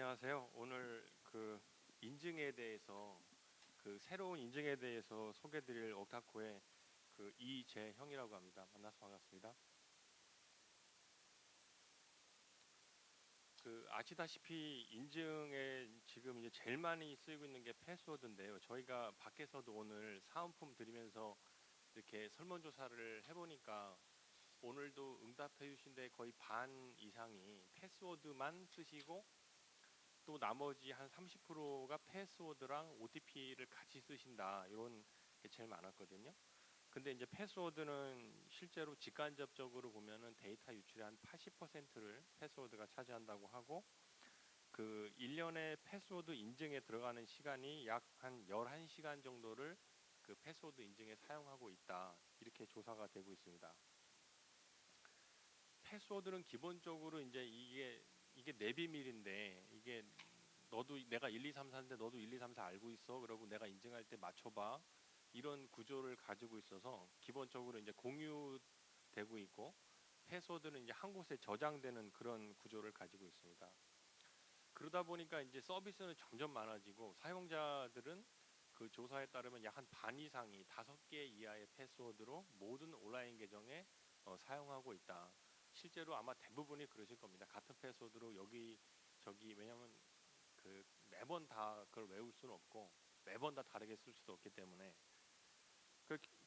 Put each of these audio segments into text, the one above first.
안녕하세요. 오늘 인증에 대해서 새로운 인증에 대해서 소개드릴 옥타코의 이재형이라고 합니다. 만나서 반갑습니다. 아시다시피 인증에 지금 이제 제일 많이 쓰이고 있는 게 패스워드인데요. 저희가 밖에서도 오늘 사은품 드리면서 이렇게 설문조사를 해보니까 오늘도 응답해 주신 데 거의 반 이상이 패스워드만 쓰시고 또 나머지 한 30%가 패스워드랑 OTP를 같이 쓰신다, 이런 게 제일 많았거든요. 근데 이제 패스워드는 실제로 직간접적으로 보면은 데이터 유출의 한 80%를 패스워드가 차지한다고 하고, 1년에 패스워드 인증에 들어가는 시간이 약 한 11시간 정도를 패스워드 인증에 사용하고 있다, 이렇게 조사가 되고 있습니다. 패스워드는 기본적으로 이제 이게 내 비밀인데, 이게 너도 내가 1, 2, 3, 4인데 너도 1, 2, 3, 4 알고 있어. 그러고 내가 인증할 때 맞춰봐. 이런 구조를 가지고 있어서 기본적으로 이제 공유되고 있고, 패스워드는 이제 한 곳에 저장되는 그런 구조를 가지고 있습니다. 그러다 보니까 이제 서비스는 점점 많아지고, 사용자들은 그 조사에 따르면 약 한 반 이상이 5개 이하의 패스워드로 모든 온라인 계정에 사용하고 있다. 실제로 아마 대부분이 그러실 겁니다. 같은 패스워드로 여기 저기, 왜냐면 매번 다 그걸 외울 수는 없고 매번 다 다르게 쓸 수도 없기 때문에,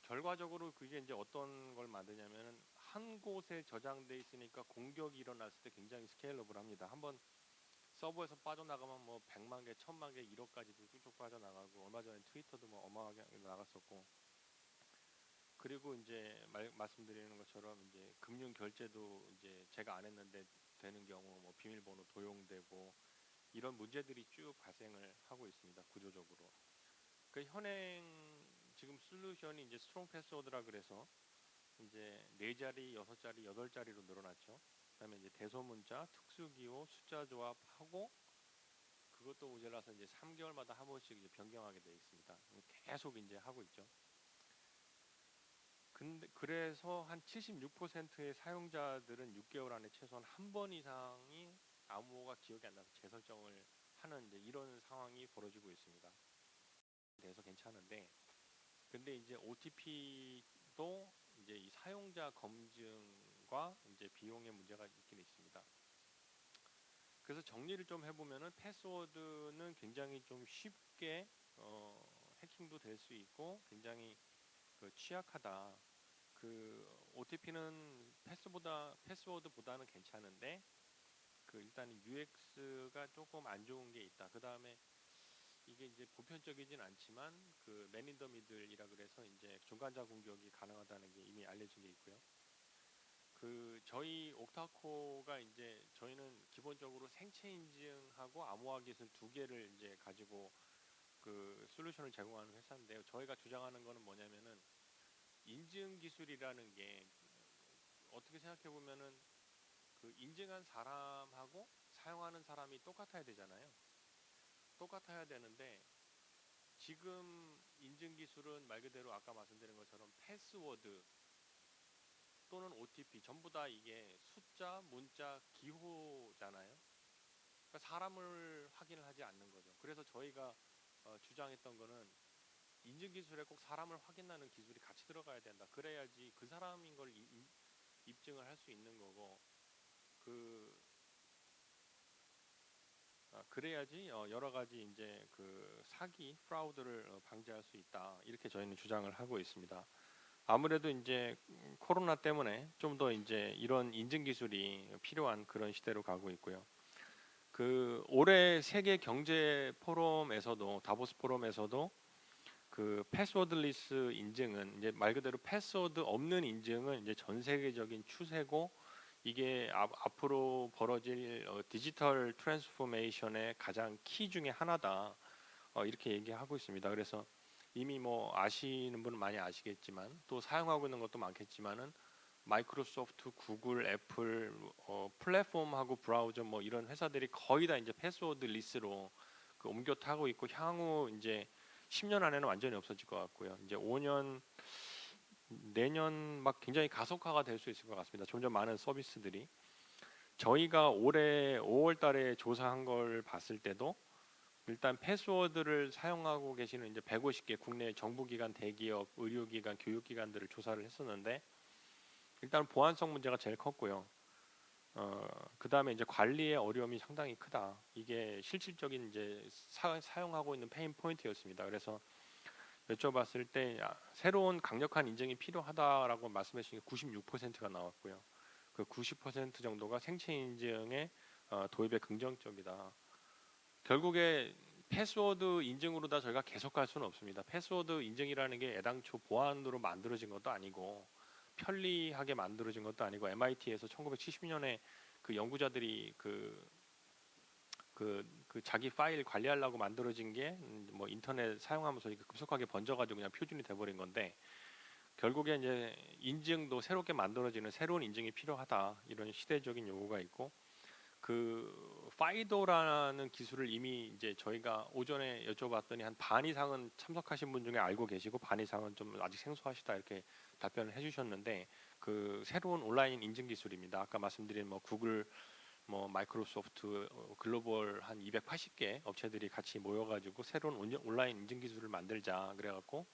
결과적으로 그게 이제 어떤 걸 만드냐면은, 한 곳에 저장돼 있으니까 공격이 일어났을 때 굉장히 스케일러블합니다. 한번 서버에서 빠져나가면 뭐 100만 개, 1000만 개, 1억까지도 쭉쭉 빠져나가고, 얼마 전에 트위터도 뭐 어마어마하게 나갔었고, 그리고 이제 말씀드리는 것처럼 이제 금융 결제도 이제 제가 안 했는데 되는 경우, 뭐 비밀번호 도용되고, 이런 문제들이 쭉 발생을 하고 있습니다. 구조적으로. 현행 지금 솔루션이 이제 스트롱 패스워드라 그래서 이제 4자리, 6자리, 8자리로 늘어났죠. 그다음에 이제 대소문자, 특수기호, 숫자 조합하고, 그것도 모자라서 이제 3개월마다 한 번씩 이제 변경하게 되어 있습니다. 계속 이제 하고 있죠. 근데 그래서 한 76%의 사용자들은 6개월 안에 최소한 한 번 이상이 암호가 기억이 안 나서 재설정을 하는 이제 이런 상황이 벌어지고 있습니다. 그래서 괜찮은데, 근데 이제 OTP도 이제 이 사용자 검증과 이제 비용의 문제가 있긴 있습니다. 그래서 정리를 좀 해보면은, 패스워드는 굉장히 좀 쉽게 해킹도 될 수 있고 굉장히 취약하다. OTP는 패스워드보다는 괜찮은데, 일단 UX가 조금 안 좋은 게 있다. 그 다음에 이게 이제 보편적이진 않지만 맨 인 더 미들이라 그래서 이제 중간자 공격이 가능하다는 게 이미 알려진 게 있고요. 저희 옥타코가 이제 저희는 기본적으로 생체 인증하고 암호화 기술 두 개를 이제 가지고 솔루션을 제공하는 회사인데요. 저희가 주장하는 거는 뭐냐면은, 인증 기술이라는 게 어떻게 생각해 보면은 인증한 사람하고 사용하는 사람이 똑같아야 되잖아요. 똑같아야 되는데, 지금 인증 기술은 말 그대로 아까 말씀드린 것처럼 패스워드 또는 OTP 전부 다 이게 숫자, 문자, 기호잖아요. 그러니까 사람을 확인을 하지 않는 거죠. 그래서 저희가 주장했던 거는, 인증 기술에 꼭 사람을 확인하는 기술이 같이 들어가야 된다. 그래야지 그 사람인 걸 입증을 할 수 있는 거고, 그래야지 여러 가지 이제 사기, 프라우드를 방지할 수 있다. 이렇게 저희는 주장을 하고 있습니다. 아무래도 이제 코로나 때문에 좀 더 이제 이런 인증 기술이 필요한 그런 시대로 가고 있고요. 올해 세계 경제 포럼에서도, 다보스 포럼에서도 패스워드리스 인증은, 이제 말 그대로 패스워드 없는 인증은 이제 전 세계적인 추세고, 이게 앞으로 벌어질 디지털 트랜스포메이션의 가장 키 중에 하나다, 이렇게 얘기하고 있습니다. 그래서 이미 뭐 아시는 분은 많이 아시겠지만, 또 사용하고 있는 것도 많겠지만은, 마이크로소프트, 구글, 애플, 플랫폼하고 브라우저 뭐 이런 회사들이 거의 다 이제 패스워드 리스로 옮겨 타고 있고, 향후 이제 10년 안에는 완전히 없어질 것 같고요. 이제 5년, 내년 막 굉장히 가속화가 될 수 있을 것 같습니다. 점점 많은 서비스들이. 저희가 올해 5월 달에 조사한 걸 봤을 때도 일단 패스워드를 사용하고 계시는 이제 150개 국내 정부기관, 대기업, 의료기관, 교육기관들을 조사를 했었는데 일단 보안성 문제가 제일 컸고요. 그 다음에 이제 관리의 어려움이 상당히 크다. 이게 실질적인 이제 사용하고 있는 페인 포인트였습니다. 그래서 여쭤봤을 때 새로운 강력한 인증이 필요하다라고 말씀해 주신 게 96%가 나왔고요. 그 90% 정도가 생체 인증의 도입에 긍정적이다. 결국에 패스워드 인증으로다 저희가 계속 갈 수는 없습니다. 패스워드 인증이라는 게 애당초 보안으로 만들어진 것도 아니고 편리하게 만들어진 것도 아니고 MIT에서 1970년에 그 연구자들이 그 자기 파일 관리하려고 만들어진 게 뭐 인터넷 사용하면서 급속하게 번져가지고 그냥 표준이 돼버린 건데 결국에 이제 인증도 새롭게 만들어지는 새로운 인증이 필요하다 이런 시대적인 요구가 있고 그 파이도라는 기술을 이미 이제 저희가 오전에 여쭤봤더니 한 반 이상은 참석하신 분 중에 알고 계시고 반 이상은 좀 아직 생소하시다 이렇게 답변을 해주셨는데 그 새로운 온라인 인증 기술입니다. 아까 말씀드린 뭐 구글 뭐 마이크로소프트 글로벌 한 280개 업체들이 같이 모여가지고 새로운 온라인 인증 기술을 만들자 그래갖고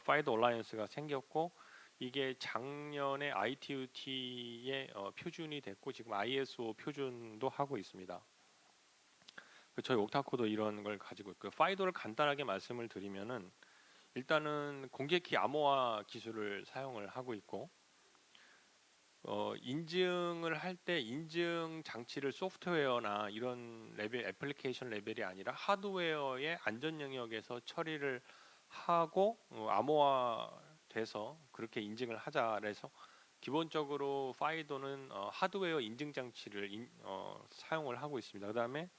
파이더 얼라이언스가 생겼고 이게 작년에 ITU-T의 표준이 됐고 지금 ISO 표준도 하고 있습니다. 저희 옥타코도 이런 걸 가지고 있고 파이더를 간단하게 말씀을 드리면은 일단은 공개키 암호화 기술을 사용을 하고 있고 인증을 할 때 인증 장치를 소프트웨어나 이런 레벨 애플리케이션 레벨이 아니라 하드웨어의 안전 영역에서 처리를 하고 암호화돼서 그렇게 인증을 하자. 그래서 기본적으로 파이도는 하드웨어 인증 장치를 사용을 하고 있습니다. 그다음에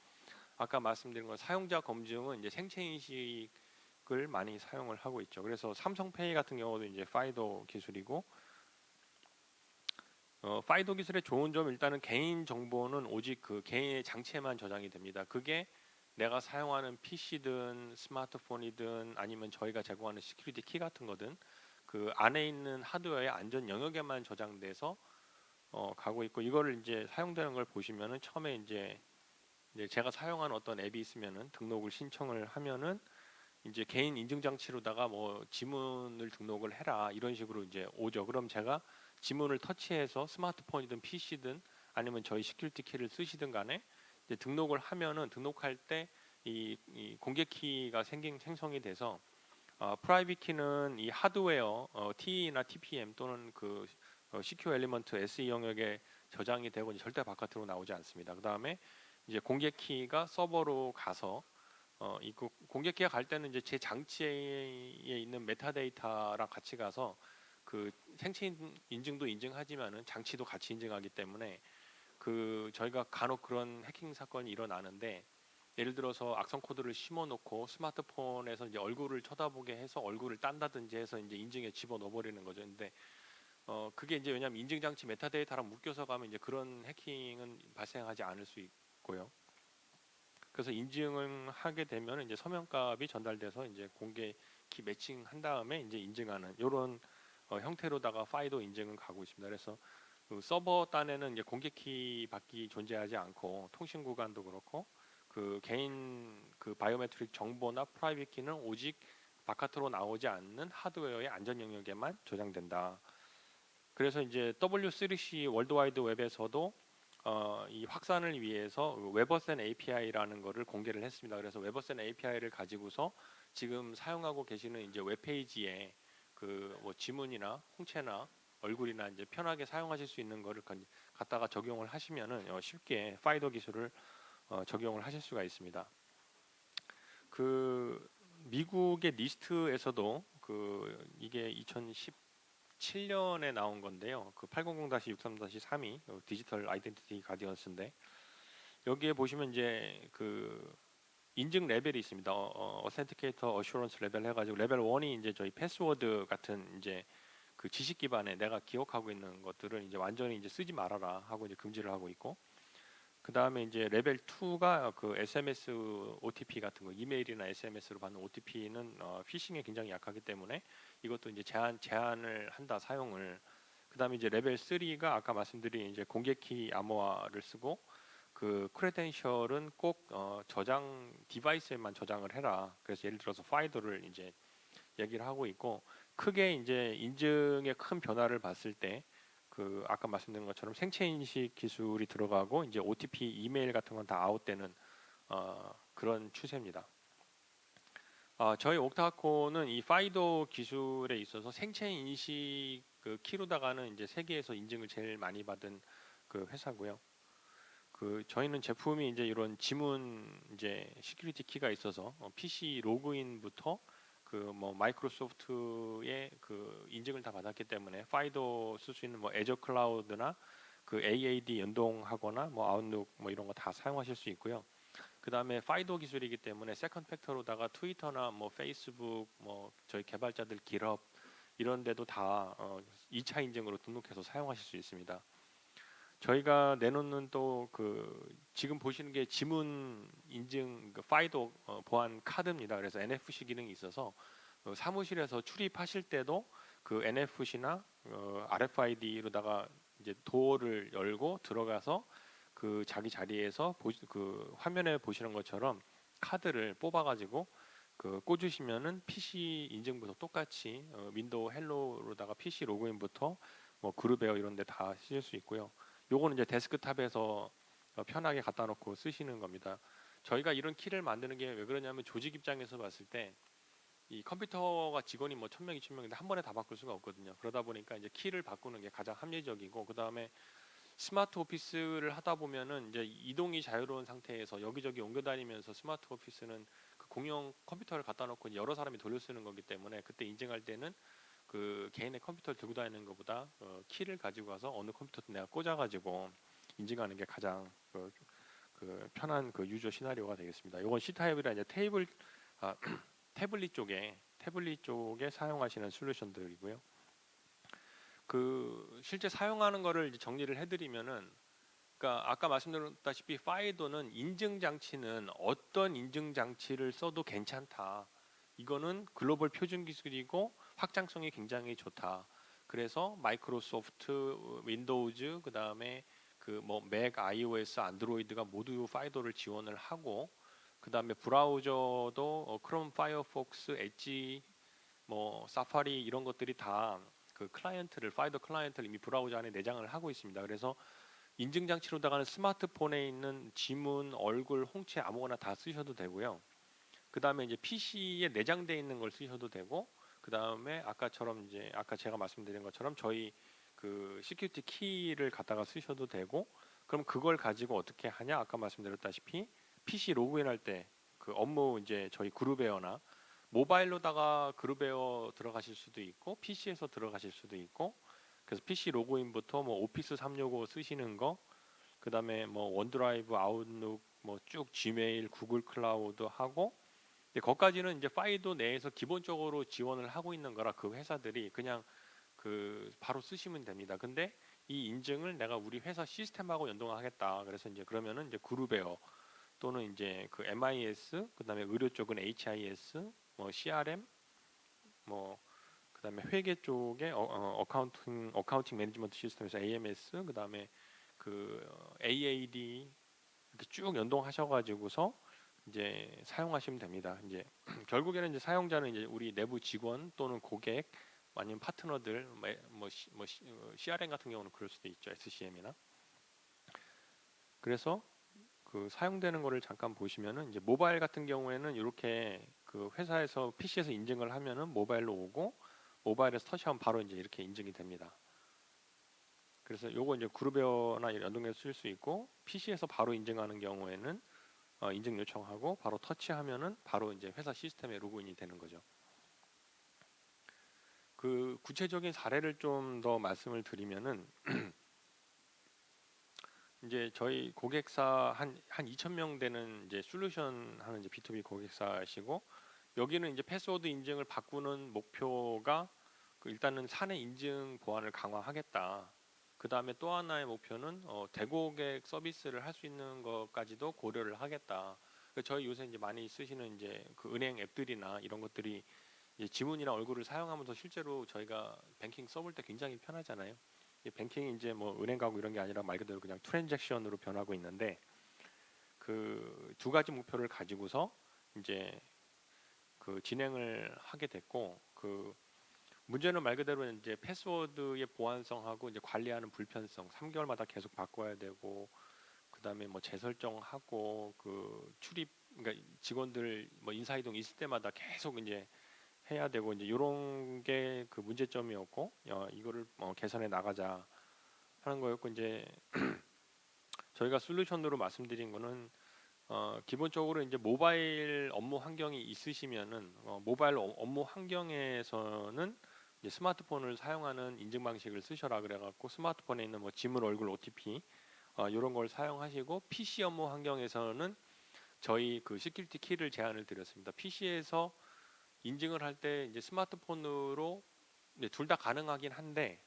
아까 말씀드린 건 사용자 검증은 이제 생체 인식을 많이 사용을 하고 있죠. 그래서 삼성페이 같은 경우도 이제 파이도 기술이고 파이도 기술의 좋은 점 일단은 개인 정보는 오직 그 개인의 장치에만 저장이 됩니다. 그게 내가 사용하는 PC든 스마트폰이든 아니면 저희가 제공하는 시큐리티 키 같은 거든 그 안에 있는 하드웨어의 안전 영역에만 저장돼서 가고 있고 이거를 이제 사용되는 걸 보시면은 처음에 이제 제가 사용하는 어떤 앱이 있으면은 등록을 신청을 하면은 이제 개인 인증 장치로다가 뭐 지문을 등록을 해라 이런 식으로 이제 오죠. 그럼 제가 지문을 터치해서 스마트폰이든 PC든 아니면 저희 시큐리티 키를 쓰시든 간에 이제 등록을 하면은 등록할 때 이 공개 키가 생성이 돼서 프라이빗 키는 이 하드웨어 TE나 TPM 또는 그 CQ 엘리먼트 SE 영역에 저장이 되고 절대 바깥으로 나오지 않습니다. 그 다음에 이제 공개 키가 서버로 가서 이 공개 키가 갈 때는 이제 제 장치에 있는 메타데이터랑 같이 가서 그 생체 인증도 인증하지만은 장치도 같이 인증하기 때문에 그 저희가 간혹 그런 해킹 사건이 일어나는데 예를 들어서 악성 코드를 심어놓고 스마트폰에서 이제 얼굴을 쳐다보게 해서 얼굴을 딴다든지 해서 이제 인증에 집어넣어 버리는 거죠. 근데 그게 이제 왜냐하면 인증 장치 메타데이터랑 묶여서 가면 이제 그런 해킹은 발생하지 않을 수 있고요. 그래서 인증을 하게 되면 이제 서명값이 전달돼서 이제 공개 키 매칭한 다음에 이제 인증하는 이런 형태로다가 파이도 인증은 가고 있습니다. 그래서 그 서버 단에는 이제 공개 키 밖이 존재하지 않고 통신 구간도 그렇고 그 개인 그 바이오메트릭 정보나 프라이빗 키는 오직 바깥으로 나오지 않는 하드웨어의 안전 영역에만 저장된다. 그래서 이제 W3C 월드와이드 웹에서도 이 확산을 위해서 웨버센 API라는 거를 공개를 했습니다. 그래서 웨버센 API를 가지고서 지금 사용하고 계시는 이제 웹페이지에 그 뭐 지문이나 홍채나 얼굴이나 이제 편하게 사용하실 수 있는 거를 갖다가 적용을 하시면은 쉽게 파이도 기술을 적용을 하실 수가 있습니다. 그 미국의 리스트에서도 그 이게 2017년에 나온 건데요. 그 800-63-3이 디지털 아이덴티티 가디언스인데 여기에 보시면 이제 그 인증 레벨이 있습니다. 어센티케이터 어슈런스 레벨 해가지고 레벨 1이 이제 저희 패스워드 같은 이제 그 지식 기반에 내가 기억하고 있는 것들을 이제 완전히 이제 쓰지 말아라 하고 이제 금지를 하고 있고 그 다음에 이제 레벨 2가 그 SMS OTP 같은 거 이메일이나 SMS로 받는 OTP는 피싱에 굉장히 약하기 때문에 이것도 이제 제한을 한다 사용을 그다음에 이제 레벨 3가 아까 말씀드린 이제 공개키 암호화를 쓰고 그 크레덴셜은 꼭 저장 디바이스에만 저장을 해라. 그래서 예를 들어서 파이도를 이제 얘기를 하고 있고 크게 이제 인증의 큰 변화를 봤을 때 그 아까 말씀드린 것처럼 생체 인식 기술이 들어가고 이제 OTP 이메일 같은 건 다 아웃되는 그런 추세입니다. 저희 옥타코는 이 파이도 기술에 있어서 생체 인식 그 키로다가는 이제 세계에서 인증을 제일 많이 받은 그 회사고요. 그 저희는 제품이 이제 이런 지문 이제 시큐리티 키가 있어서 PC 로그인부터 그 뭐 마이크로소프트의 그 인증을 다 받았기 때문에 파이도 쓸 수 있는 뭐 애저 클라우드나 그 AAD 연동하거나 뭐 아웃룩 뭐 이런 거 다 사용하실 수 있고요. 그 다음에 파이도 기술이기 때문에 세컨 팩터로다가 트위터나 뭐 페이스북 뭐 저희 개발자들 기업 이런 데도 다 2차 인증으로 등록해서 사용하실 수 있습니다. 저희가 내놓는 또 그 지금 보시는 게 지문 인증 그 파이도 보안 카드입니다. 그래서 NFC 기능이 있어서 사무실에서 출입하실 때도 그 NFC나 RFID로다가 이제 도어를 열고 들어가서 그 자기 자리에서 그 화면에 보시는 것처럼 카드를 뽑아가지고 그 꽂으시면은 PC 인증부터 똑같이 윈도우 헬로로다가 PC 로그인부터 뭐 그룹웨어 이런 데 다 쓰실 수 있고요. 요거는 이제 데스크탑에서 편하게 갖다 놓고 쓰시는 겁니다. 저희가 이런 키를 만드는 게 왜 그러냐면 조직 입장에서 봤을 때 이 컴퓨터가 직원이 뭐 1000명, 2000명인데 한 번에 다 바꿀 수가 없거든요. 그러다 보니까 이제 키를 바꾸는 게 가장 합리적이고 그다음에 스마트 오피스를 하다 보면은 이제 이동이 자유로운 상태에서 여기저기 옮겨 다니면서 스마트 오피스는 그 공용 컴퓨터를 갖다 놓고 여러 사람이 돌려 쓰는 거기 때문에 그때 인증할 때는 그 개인의 컴퓨터를 들고 다니는 것보다 키를 가지고 가서 어느 컴퓨터도 내가 꽂아가지고 인증하는 게 가장 그 편한 그 유저 시나리오가 되겠습니다. 이건 C타입이라 이제 아, 태블릿 쪽에 사용하시는 솔루션들이고요. 그 실제 사용하는 거를 이제 정리를 해드리면은, 그러니까 아까 말씀드렸다시피 파이도는 인증 장치는 어떤 인증 장치를 써도 괜찮다. 이거는 글로벌 표준 기술이고 확장성이 굉장히 좋다. 그래서 마이크로소프트, 윈도우즈, 그 다음에 그 뭐 맥, iOS, 안드로이드가 모두 파이도를 지원을 하고, 그 다음에 브라우저도 크롬, 파이어폭스, 엣지, 뭐 사파리 이런 것들이 다 그 클라이언트를 파이도 클라이언트를 이미 브라우저 안에 내장을 하고 있습니다. 그래서 인증 장치로다가는 스마트폰에 있는 지문, 얼굴, 홍채 아무거나 다 쓰셔도 되고요. 그 다음에 이제 PC에 내장되어 있는 걸 쓰셔도 되고, 그 다음에 아까처럼 이제 아까 제가 말씀드린 것처럼 저희 그 시큐리티 키를 갖다가 쓰셔도 되고, 그럼 그걸 가지고 어떻게 하냐? 아까 말씀드렸다시피 PC 로그인할 때 그 업무 이제 저희 그룹웨어나 모바일로다가 그룹웨어 들어가실 수도 있고 PC에서 들어가실 수도 있고, 그래서 PC 로그인부터 뭐 오피스 365 쓰시는 거, 그다음에 뭐 원드라이브, 아웃룩, 뭐 쭉 지메일, 구글 클라우드 하고, 근데 거기까지는 이제 파이도 내에서 기본적으로 지원을 하고 있는 거라 그 회사들이 그냥 그 바로 쓰시면 됩니다. 근데 이 인증을 내가 우리 회사 시스템하고 연동하겠다. 그래서 이제 그러면은 이제 그룹웨어 또는 이제 그 MIS, 그다음에 의료 쪽은 HIS, 뭐 CRM, 뭐 그다음에 회계 쪽에 어카운팅 매니지먼트 시스템에서 AMS, 그다음에 그 AAD 이렇게 쭉 연동하셔가지고서 이제 사용하시면 됩니다. 이제 결국에는 이제 사용자는 이제 우리 내부 직원 또는 고객 아니면 파트너들 뭐 CRM 같은 경우는 그럴 수도 있죠. SCM이나. 그래서 그 사용되는 거를 잠깐 보시면은 이제 모바일 같은 경우에는 이렇게 그 회사에서 PC에서 인증을 하면은 모바일로 오고 모바일에서 터치하면 바로 이제 이렇게 인증이 됩니다. 그래서 요거 이제 그룹웨어나 연동해서 쓸 수 있고 PC에서 바로 인증하는 경우에는 인증 요청하고 바로 터치하면은 바로 이제 회사 시스템에 로그인이 되는 거죠. 그 구체적인 사례를 좀 더 말씀을 드리면은 이제 저희 고객사 한 2,000명 되는 이제 솔루션 하는 이제 B2B 고객사시고, 여기는 이제 패스워드 인증을 바꾸는 목표가 그 일단은 사내 인증 보안을 강화하겠다. 그 다음에 또 하나의 목표는 대고객 서비스를 할 수 있는 것까지도 고려를 하겠다. 저희 요새 이제 많이 쓰시는 이제 그 은행 앱들이나 이런 것들이 이제 지문이나 얼굴을 사용하면서 실제로 저희가 뱅킹 써볼 때 굉장히 편하잖아요. 이 뱅킹이 이제 뭐 은행 가고 이런 게 아니라 말 그대로 그냥 트랜잭션으로 변하고 있는데 그 두 가지 목표를 가지고서 이제 그 진행을 하게 됐고 그 문제는 말 그대로 이제 패스워드의 보안성하고 이제 관리하는 불편성 3개월마다 계속 바꿔야 되고 그다음에 뭐 재설정하고 그 출입 그러니까 직원들 뭐 인사이동 있을 때마다 계속 이제 해야 되고 이제 이런 게 그 문제점이었고 이거를 개선해 나가자 하는 거였고 이제 저희가 솔루션으로 말씀드린 거는 기본적으로 이제 모바일 업무 환경이 있으시면은 모바일 업무 환경에서는 이제 스마트폰을 사용하는 인증 방식을 쓰셔라 그래갖고 스마트폰에 있는 뭐 지문, 얼굴, OTP 이런 걸 사용하시고 PC 업무 환경에서는 저희 그 시큐리티 키를 제안을 드렸습니다. PC에서 인증을 할 때 이제 스마트폰으로 둘 다 가능하긴 한데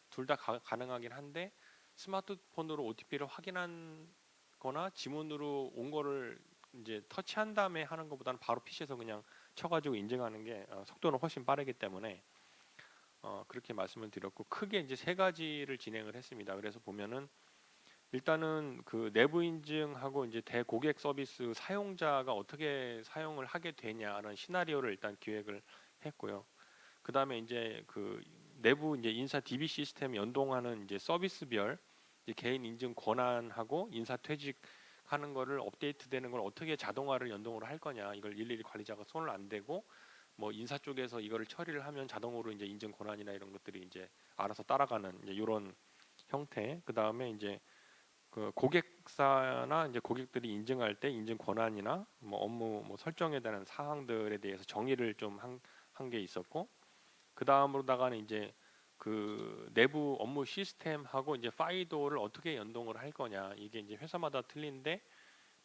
가능하긴 한데 스마트폰으로 OTP를 확인한거나 지문으로 온 거를 이제 터치한 다음에 하는 것보다는 바로 PC에서 그냥 쳐가지고 인증하는 게 속도는 훨씬 빠르기 때문에 그렇게 말씀을 드렸고 크게 이제 세 가지를 진행을 했습니다. 그래서 보면은 일단은 그 내부 인증하고 이제 대고객 서비스 사용자가 어떻게 사용을 하게 되냐라는 시나리오를 일단 기획을 했고요. 그 다음에 이제 그 내부 이제 인사 DB 시스템 연동하는 이제 서비스별 이제 개인 인증 권한하고 인사 퇴직하는 거를 업데이트되는 걸 어떻게 자동화를 연동으로 할 거냐 이걸 일일이 관리자가 손을 안 대고 뭐 인사 쪽에서 이거를 처리를 하면 자동으로 이제 인증 권한이나 이런 것들이 이제 알아서 따라가는 이제 이런 형태. 그 다음에 이제 그 고객사나 이제 고객들이 인증할 때 인증 권한이나 뭐 업무 뭐 설정에 대한 사항들에 대해서 정의를 좀 한 게 있었고 그 다음으로다가는 이제 그 내부 업무 시스템하고 이제 파이도를 어떻게 연동을 할 거냐 이게 이제 회사마다 틀린데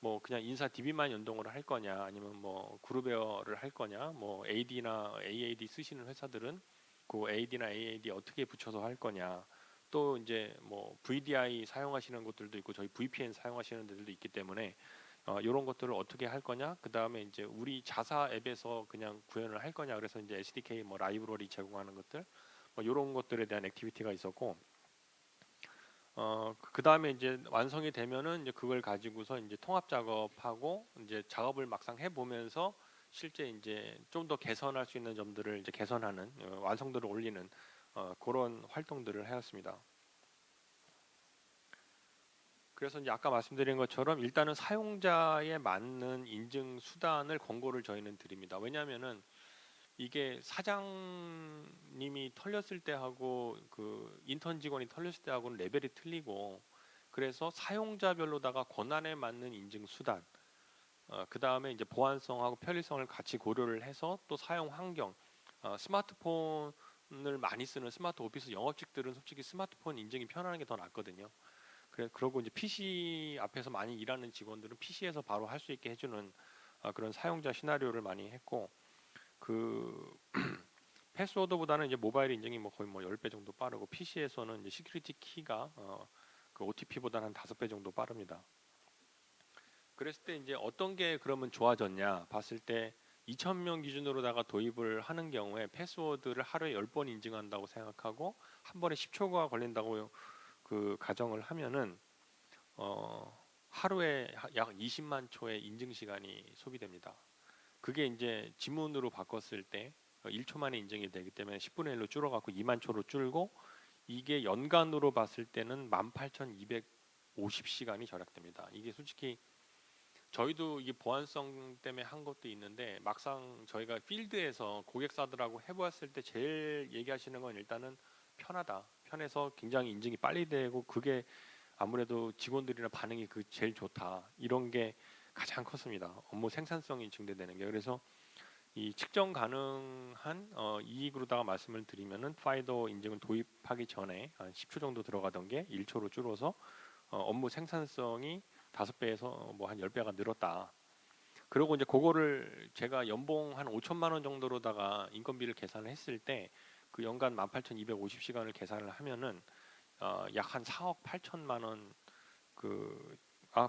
뭐 그냥 인사 DB만 연동을 할 거냐 아니면 뭐 그룹웨어를 할 거냐 뭐 AD나 AAD 쓰시는 회사들은 그 AD나 AAD 어떻게 붙여서 할 거냐 또 이제 뭐 VDI 사용하시는 곳들도 있고 저희 VPN 사용하시는 데들도 있기 때문에 이런 것들을 어떻게 할 거냐 그 다음에 이제 우리 자사 앱에서 그냥 구현을 할 거냐 그래서 이제 SDK 뭐 라이브러리 제공하는 것들 뭐 이런 것들에 대한 액티비티가 있었고 그 다음에 이제 완성이 되면은 이제 그걸 가지고서 이제 통합 작업하고 이제 작업을 막상 해보면서 실제 이제 좀 더 개선할 수 있는 점들을 이제 개선하는 완성도를 올리는 그런 활동들을 하였습니다. 그래서 이제 아까 말씀드린 것처럼 일단은 사용자에 맞는 인증 수단을 권고를 저희는 드립니다. 왜냐하면은 이게 사장님이 털렸을 때하고 그 인턴 직원이 털렸을 때하고는 레벨이 틀리고 그래서 사용자별로다가 권한에 맞는 인증 수단 그 다음에 이제 보안성하고 편리성을 같이 고려를 해서 또 사용 환경 스마트폰을 많이 쓰는 스마트 오피스 영업직들은 솔직히 스마트폰 인증이 편안한 게 더 낫거든요. 그러고 이제 PC 앞에서 많이 일하는 직원들은 PC에서 바로 할 수 있게 해주는 그런 사용자 시나리오를 많이 했고 그 패스워드보다는 이제 모바일 인증이 뭐 거의 뭐 10배 정도 빠르고 PC에서는 이제 시큐리티 키가 그 OTP보다는 한 5배 정도 빠릅니다. 그랬을 때 이제 어떤 게 그러면 좋아졌냐 봤을 때 2,000명 기준으로다가 도입을 하는 경우에 패스워드를 하루에 10번 인증한다고 생각하고 한 번에 10초가 걸린다고 그 가정을 하면은 하루에 약 20만 초의 인증 시간이 소비됩니다. 그게 이제 지문으로 바꿨을 때 1초 만에 인증이 되기 때문에 10분의 1로 줄어갖고 2만 초로 줄고 이게 연간으로 봤을 때는 18,250시간이 절약됩니다. 이게 솔직히 저희도 이게 보안성 때문에 한 것도 있는데 막상 저희가 필드에서 고객사들하고 해보았을 때 제일 얘기하시는 건 일단은 편하다. 편해서 굉장히 인증이 빨리 되고 그게 아무래도 직원들이나 반응이 그 제일 좋다. 이런 게 가장 컸습니다. 업무 생산성이 증대되는 게. 그래서 이 측정 가능한 이익으로다가 말씀을 드리면은 파이더 인증을 도입하기 전에 한 10초 정도 들어가던 게 1초로 줄어서 업무 생산성이 5배에서 뭐 한 10배가 늘었다. 그리고 이제 그거를 제가 연봉 한 5천만 원 정도로다가 인건비를 계산을 했을 때 그 연간 18,250시간을 계산을 하면은 약 한 4억 8천만 원 그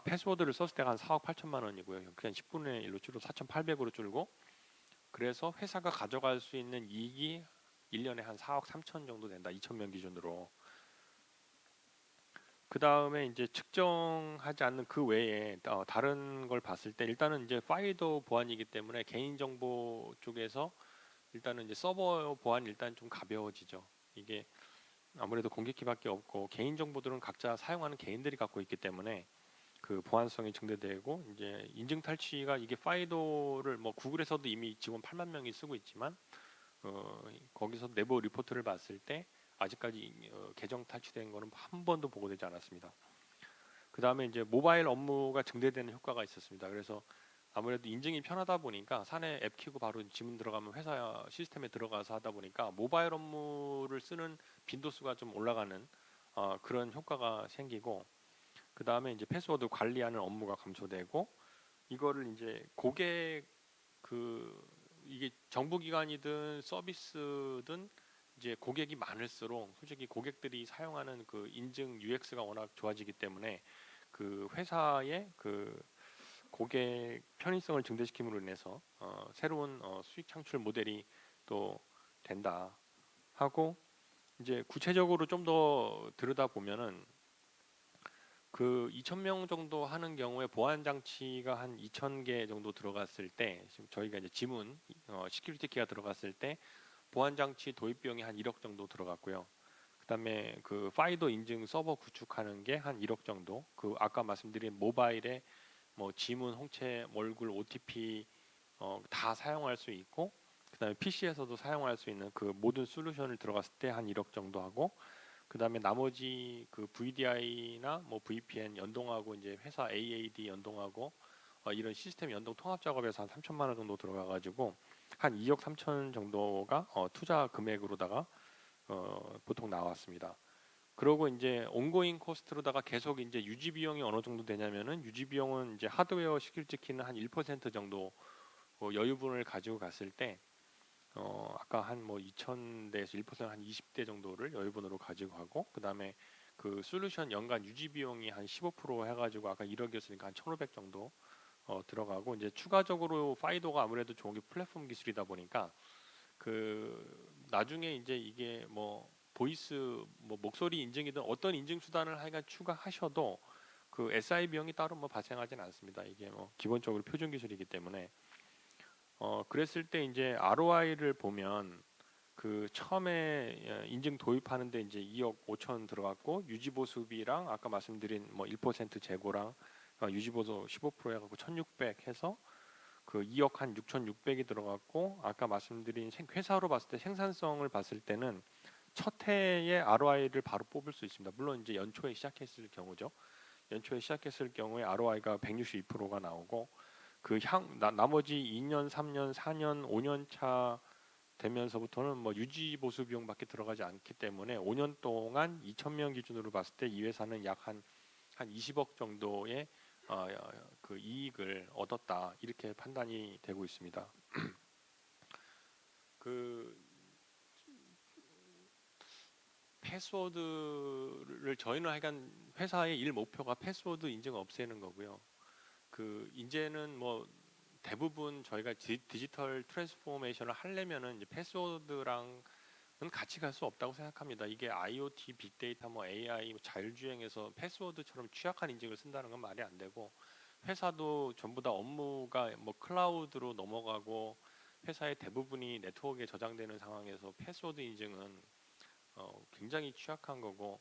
패스워드를 썼을 때가 한 4억 8천만 원이고요. 그냥 10분의 1로 줄어 4,800으로 줄고 그래서 회사가 가져갈 수 있는 이익이 1년에 한 4억 3천 정도 된다. 2,000명 기준으로. 그 다음에 이제 측정하지 않는 그 외에 다른 걸 봤을 때 일단은 이제 파이도 보안이기 때문에 개인정보 쪽에서 일단은 이제 서버 보안이 일단 좀 가벼워지죠. 이게 아무래도 공격기밖에 없고 개인정보들은 각자 사용하는 개인들이 갖고 있기 때문에 그 보안성이 증대되고 이제 인증 탈취가 이게 파이도를 뭐 구글에서도 이미 직원 8만 명이 쓰고 있지만 거기서 내부 리포트를 봤을 때 아직까지 계정 탈취된 거는 한 번도 보고되지 않았습니다. 그 다음에 이제 모바일 업무가 증대되는 효과가 있었습니다. 그래서 아무래도 인증이 편하다 보니까 사내 앱 키고 바로 지문 들어가면 회사 시스템에 들어가서 하다 보니까 모바일 업무를 쓰는 빈도수가 좀 올라가는 그런 효과가 생기고 그 다음에 이제 패스워드 관리하는 업무가 감소되고 이거를 이제 고객 그 이게 정부기관이든 서비스든 이제 고객이 많을수록 솔직히 고객들이 사용하는 그 인증 UX가 워낙 좋아지기 때문에 그 회사의 그 고객 편의성을 증대시킴으로 인해서 새로운 수익 창출 모델이 또 된다 하고 이제 구체적으로 좀 더 들여다 보면은 그 2,000명 정도 하는 경우에 보안 장치가 한 2,000개 정도 들어갔을 때 지금 저희가 이제 지문 시큐리티 키가 들어갔을 때 보안 장치 도입 비용이 한 1억 정도 들어갔고요. 그다음에 그 파이도 인증 서버 구축하는 게 한 1억 정도. 그 아까 말씀드린 모바일에 뭐 지문, 홍채, 얼굴, OTP 다 사용할 수 있고 그다음에 PC에서도 사용할 수 있는 그 모든 솔루션을 들어갔을 때 한 1억 정도 하고 그다음에 나머지 그 VDI나 뭐 VPN 연동하고 이제 회사 AAD 연동하고 이런 시스템 연동 통합 작업에서 한 3천만 원 정도 들어가 가지고 한 2억 3천 정도가 투자 금액으로다가 보통 나왔습니다. 그러고 이제 온고잉 코스트로다가 계속 이제 유지 비용이 어느 정도 되냐면은 유지 비용은 이제 하드웨어 시큐리티 키는 한 1% 정도 여유분을 가지고 갔을 때 아까 한 뭐 2,000대에서 1%한 20대 정도를 여유분으로 가지고 가고 그다음에 그 솔루션 연간 유지 비용이 한 15% 해가지고 아까 1억이었으니까 한 1,500 정도 들어가고 이제 추가적으로 파이도가 아무래도 좋은 게 플랫폼 기술이다 보니까 그 나중에 이제 이게 뭐 보이스 뭐 목소리 인증이든 어떤 인증 수단을 하여간 추가하셔도 그 SI 비용이 따로 뭐 발생하지는 않습니다. 이게 뭐 기본적으로 표준 기술이기 때문에 그랬을 때 이제 ROI를 보면 그 처음에 인증 도입하는데 이제 2억 5천 들어갔고 유지 보수비랑 아까 말씀드린 뭐 1% 재고랑 유지 보수 15% 해갖고 1,600 해서 그 2억 한 6,600이 들어갔고 아까 말씀드린 회사로 봤을 때 생산성을 봤을 때는 첫 해의 ROI를 바로 뽑을 수 있습니다. 물론 이제 연초에 시작했을 경우죠. 연초에 시작했을 경우에 ROI가 162%가 나오고 그 나머지 2년, 3년, 4년, 5년 차 되면서부터는 뭐 유지 보수 비용밖에 들어가지 않기 때문에 5년 동안 2,000명 기준으로 봤을 때 이 회사는 약 한 20억 정도의 그 이익을 얻었다 이렇게 판단이 되고 있습니다. 그 패스워드를 저희는 하여간 회사의 일 목표가 패스워드 인증 없애는 거고요. 그 이제는 뭐 대부분 저희가 디지털 트랜스포메이션을 하려면은 이제 패스워드랑은 같이 갈 수 없다고 생각합니다. 이게 IoT, 빅데이터, 뭐 AI, 뭐 자율주행에서 패스워드처럼 취약한 인증을 쓴다는 건 말이 안 되고 회사도 전부 다 업무가 뭐 클라우드로 넘어가고 회사의 대부분이 네트워크에 저장되는 상황에서 패스워드 인증은 굉장히 취약한 거고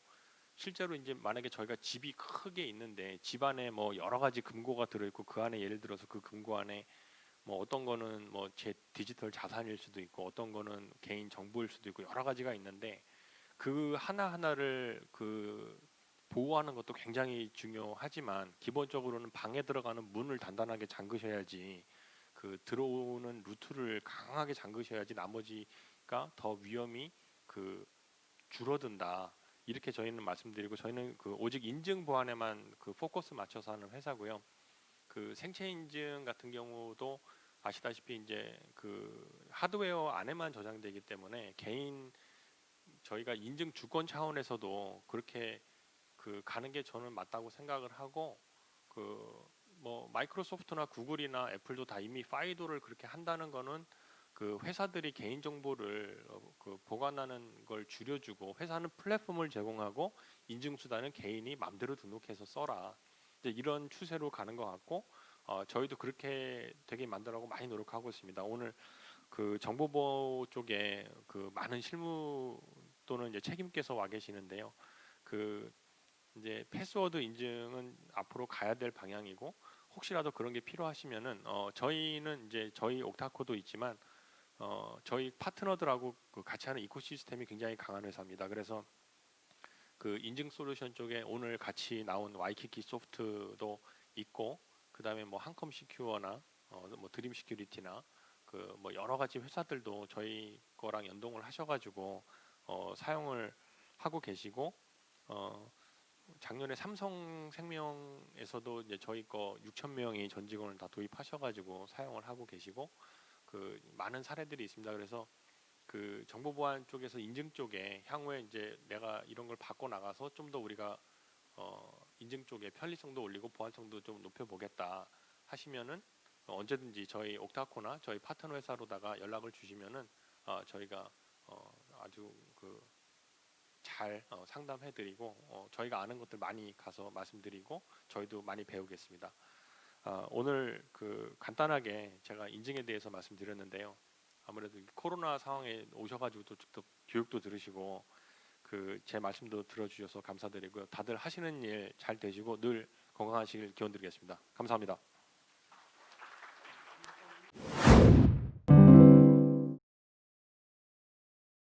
실제로 이제 만약에 저희가 집이 크게 있는데 집 안에 뭐 여러 가지 금고가 들어있고 그 안에 예를 들어서 그 금고 안에 뭐 어떤 거는 뭐 제 디지털 자산일 수도 있고 어떤 거는 개인 정보일 수도 있고 여러 가지가 있는데 그 하나하나를 그 보호하는 것도 굉장히 중요하지만 기본적으로는 방에 들어가는 문을 단단하게 잠그셔야지 그 들어오는 루트를 강하게 잠그셔야지 나머지가 더 위험이 그 줄어든다. 이렇게 저희는 말씀드리고 저희는 그 오직 인증 보안에만 그 포커스 맞춰서 하는 회사고요. 그 생체 인증 같은 경우도 아시다시피 이제 그 하드웨어 안에만 저장되기 때문에 개인 저희가 인증 주권 차원에서도 그렇게 그 가는 게 저는 맞다고 생각을 하고 그 뭐 마이크로소프트나 구글이나 애플도 다 이미 파이도를 그렇게 한다는 거는 그 회사들이 개인 정보를 그 보관하는 걸 줄여주고 회사는 플랫폼을 제공하고 인증 수단은 개인이 마음대로 등록해서 써라. 이제 이런 추세로 가는 것 같고 저희도 그렇게 되게 만들라고 많이 노력하고 있습니다. 오늘 그 정보보호 쪽에 그 많은 실무 또는 이제 책임께서 와 계시는데요. 그 이제 패스워드 인증은 앞으로 가야 될 방향이고 혹시라도 그런 게 필요하시면은 저희는 이제 저희 옥타코도 있지만 저희 파트너들하고 그 같이 하는 이코시스템이 굉장히 강한 회사입니다. 그래서 그 인증 솔루션 쪽에 오늘 같이 나온 와이키키 소프트도 있고 그다음에 뭐 한컴 시큐어나 뭐 드림 시큐리티나 그 뭐 여러 가지 회사들도 저희 거랑 연동을 하셔가지고 사용을 하고 계시고 작년에 삼성생명에서도 이제 저희 거 6천 명이 전 직원을 다 도입하셔가지고 사용을 하고 계시고 그 많은 사례들이 있습니다. 그래서 그 정보보안 쪽에서 인증 쪽에 향후에 이제 내가 이런 걸 받고 나가서 좀 더 우리가 인증 쪽에 편리성도 올리고 보안성도 좀 높여보겠다 하시면은 언제든지 저희 옥타코나 저희 파트너 회사로다가 연락을 주시면은 저희가 아주 그 잘 상담해드리고 저희가 아는 것들 많이 가서 말씀드리고 저희도 많이 배우겠습니다. 오늘 그 간단하게 제가 인증에 대해서 말씀드렸는데요. 아무래도 코로나 상황에 오셔가지고 또 직접 교육도 들으시고 그 제 말씀도 들어주셔서 감사드리고요. 다들 하시는 일 잘 되시고 늘 건강하시길 기원드리겠습니다. 감사합니다.